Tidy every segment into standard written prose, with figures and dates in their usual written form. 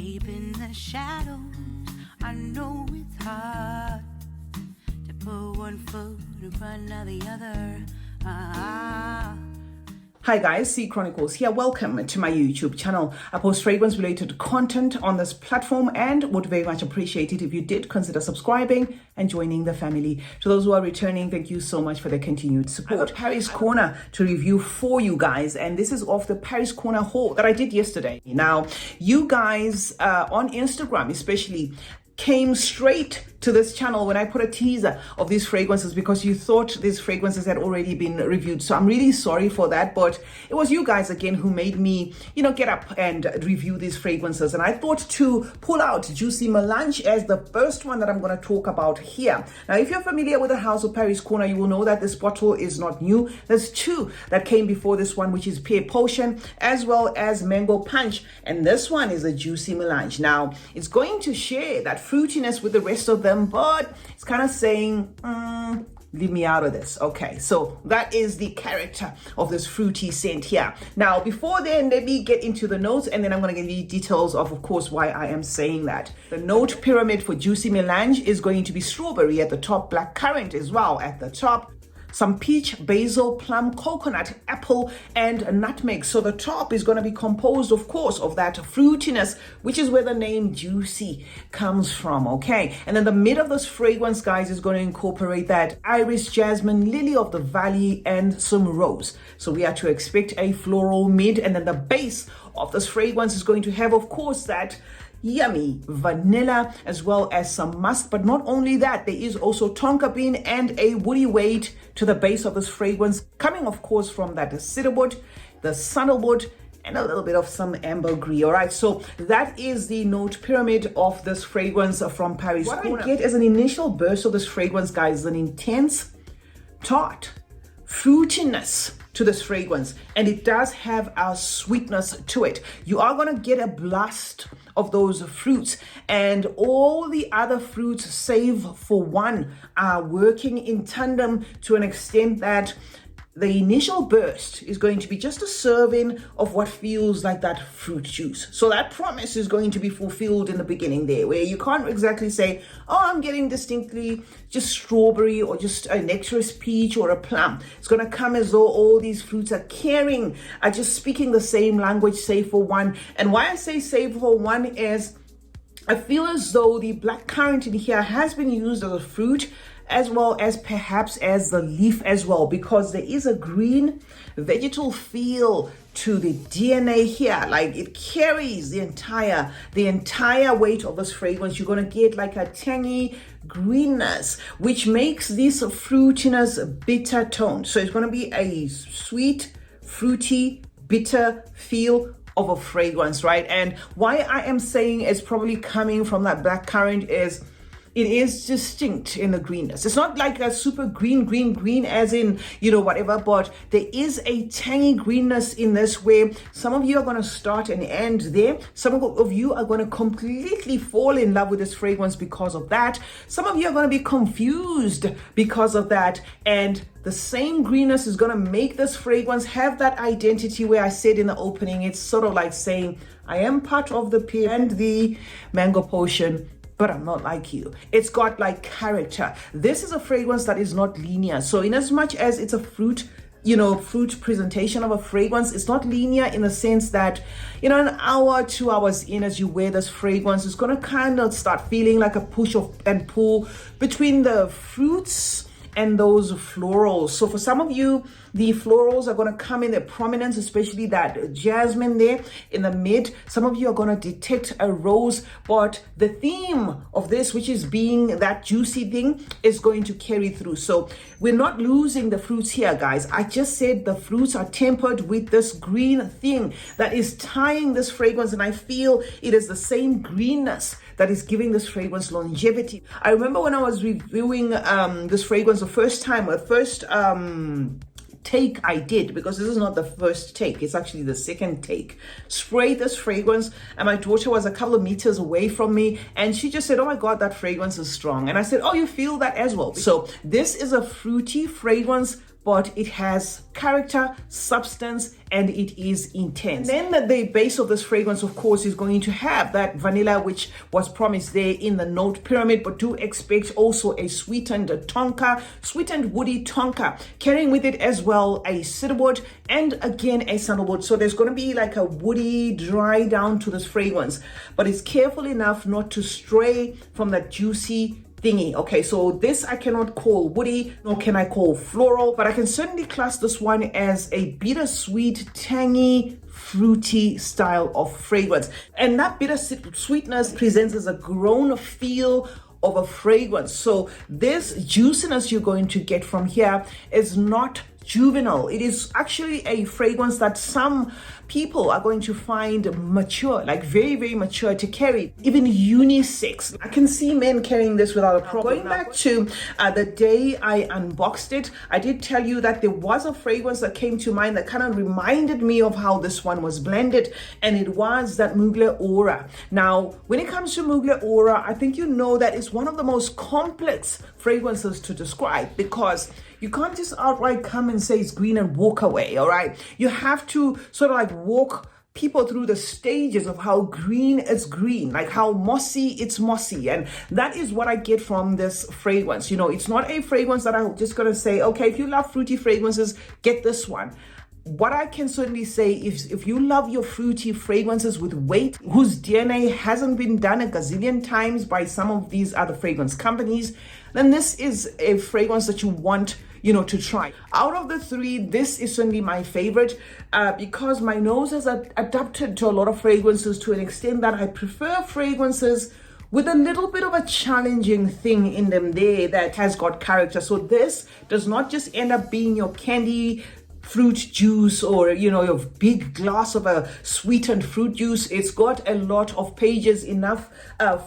Deep in the shadows, I know it's hard to put one foot in front of the other. Hi guys, CeeChronicles here. Welcome to my YouTube channel. I post fragrance related content on this platform and would very much appreciate it if you did consider subscribing and joining the family. To those who are returning, thank you so much for the continued support. Paris Corner to review for you guys, and this is off the Paris Corner haul that I did yesterday. Now, you guys on Instagram especially came straight to this channel when I put a teaser of these fragrances because you thought these fragrances had already been reviewed. So I'm really sorry for that, but it was you guys again who made me, get up and review these fragrances. And I thought to pull out Juicy Melange as the first one that I'm going to talk about here. Now, if you're familiar with the House of Paris Corner, you will know that this bottle is not new. There's two that came before this one, which is Pear Potion as well as Mango Punch. And this one is a Juicy Melange. Now, it's going to share that fruitiness with the rest of them, but it's kind of saying, leave me out of this. Okay, so that is the character of this fruity scent here. Now, before then, let me get into the notes, and then I'm going to give you details of course, why I am saying that. The note pyramid for Juicy Melange is going to be strawberry at the top, blackcurrant as well at the top, some peach, basil, plum, coconut, apple, and nutmeg. So the top is going to be composed, of course, of that fruitiness, which is where the name Juicy comes from, okay? And then the mid of this fragrance, guys, is going to incorporate that iris, jasmine, lily of the valley, and some rose. So we are to expect a floral mid, and then the base of this fragrance is going to have, of course, that yummy vanilla as well as some musk. But not only that, there is also tonka bean and a woody weight to the base of this fragrance, coming of course from that cedarwood, the sandalwood, and a little bit of some ambergris. All right, so that is the note pyramid of this fragrance from Paris Corner. What I get as an initial burst of this fragrance, guys, is an intense tart fruitiness to this fragrance, and it does have a sweetness to it. You are going to get a blast of those fruits, and all the other fruits save for one are working in tandem to an extent that the initial burst is going to be just a serving of what feels like that fruit juice. So that promise is going to be fulfilled in the beginning there, where you can't exactly say, oh, I'm getting distinctly just strawberry or just a nectarous peach or a plum. It's going to come as though all these fruits are just speaking the same language, save for one. And why I say save for one is I feel as though the blackcurrant in here has been used as a fruit, as well as perhaps as the leaf as well, because there is a green vegetal feel to the DNA here. Like it carries the entire weight of this fragrance. You're going to get like a tangy greenness, which makes this fruitiness bitter tone. So it's going to be a sweet, fruity, bitter feel of a fragrance, right? And why I am saying it's probably coming from that blackcurrant is it is distinct in the greenness. It's not like a super green as in, whatever, but there is a tangy greenness in this where some of you are going to start and end there. Some of you are going to completely fall in love with this fragrance because of that. Some of you are going to be confused because of that. And the same greenness is going to make this fragrance have that identity where I said in the opening, it's sort of like saying, I am part of the pear and the mango potion, but I'm not like you. It's got like character. This is a fragrance that is not linear. So in as much as it's a fruit presentation of a fragrance, it's not linear in the sense that, an hour, 2 hours in as you wear this fragrance, it's going to kind of start feeling like a push and pull between the fruits and those florals. So for some of you, the florals are going to come in their prominence, especially that jasmine there in the mid. Some of you are going to detect a rose, but the theme of this, which is being that juicy thing, is going to carry through. So we're not losing the fruits here, guys. I just said the fruits are tempered with this green thing that is tying this fragrance, and I feel it is the same greenness that is giving this fragrance longevity. I remember when I was reviewing this fragrance the first take I did, because this is not the first take, it's actually the second take, sprayed this fragrance, and my daughter was a couple of meters away from me, and she just said, oh my god, that fragrance is strong. And I said, oh, you feel that as well? So this is a fruity fragrance but it has character, substance, and it is intense. And then the base of this fragrance, of course, is going to have that vanilla, which was promised there in the note pyramid, but do expect also a sweetened tonka, sweetened woody tonka, carrying with it as well a cedarwood and again a sandalwood. So there's going to be like a woody dry down to this fragrance, but it's careful enough not to stray from that juicy thingy. Okay, so this I cannot call woody, nor can I call floral, but I can certainly class this one as a bittersweet, tangy, fruity style of fragrance. And that bitter sweetness presents as a grown feel of a fragrance. So this juiciness you're going to get from here is not juvenile. It is actually a fragrance that some people are going to find mature, like very, very mature to carry, even unisex. I can see men carrying this without a problem. Going back to the day I unboxed it, I did tell you that there was a fragrance that came to mind that kind of reminded me of how this one was blended, and it was that Mugler Aura. Now, when it comes to Mugler Aura, I think you know that it's one of the most complex fragrances to describe, because you can't just outright come and say it's green and walk away, all right? You have to sort of like walk people through the stages of how green is green, like how mossy it's mossy. And that is what I get from this fragrance. You know, it's not a fragrance that I'm just going to say, okay, if you love fruity fragrances, get this one. What I can certainly say is if you love your fruity fragrances with weight, whose DNA hasn't been done a gazillion times by some of these other fragrance companies, then this is a fragrance that you want, you know, to try. Out of the three, this is certainly my favorite because my nose has adapted to a lot of fragrances to an extent that I prefer fragrances with a little bit of a challenging thing in them there that has got character. So this does not just end up being your candy fruit juice or, you know, your big glass of a sweetened fruit juice. It's got a lot of pages, enough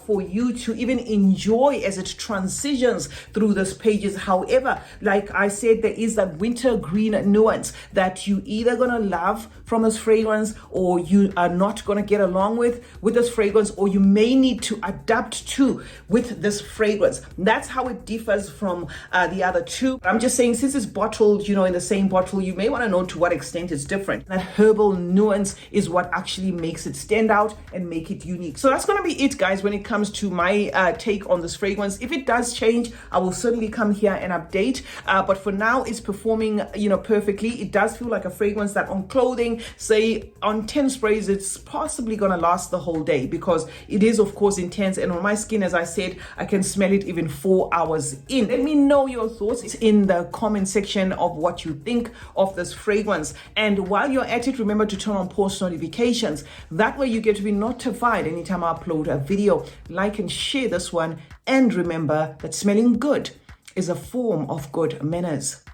for you to even enjoy as it transitions through those pages. However, like I said, there is that winter green nuance that you either gonna love from this fragrance or you are not gonna get along with this fragrance, or you may need to adapt to with this fragrance. That's how it differs from the other two. I'm just saying, since it's bottled, you know, in the same bottle, you may want to know to what extent it's different. That herbal nuance is what actually makes it stand out and make it unique. So that's going to be it, guys, when it comes to my take on this fragrance. If it does change, I will certainly come here and update. But for now, it's performing, you know, perfectly. It does feel like a fragrance that on clothing, say on 10 sprays, it's possibly going to last the whole day, because it is, of course, intense. And on my skin, as I said, I can smell it even 4 hours in. Let me know your thoughts in the comment section of what you think of this fragrance. And while you're at it, remember to turn on post notifications. That way you get to be notified anytime I upload a video. Like and share this one. And remember that smelling good is a form of good manners.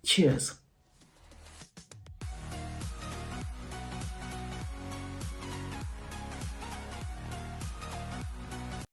Cheers.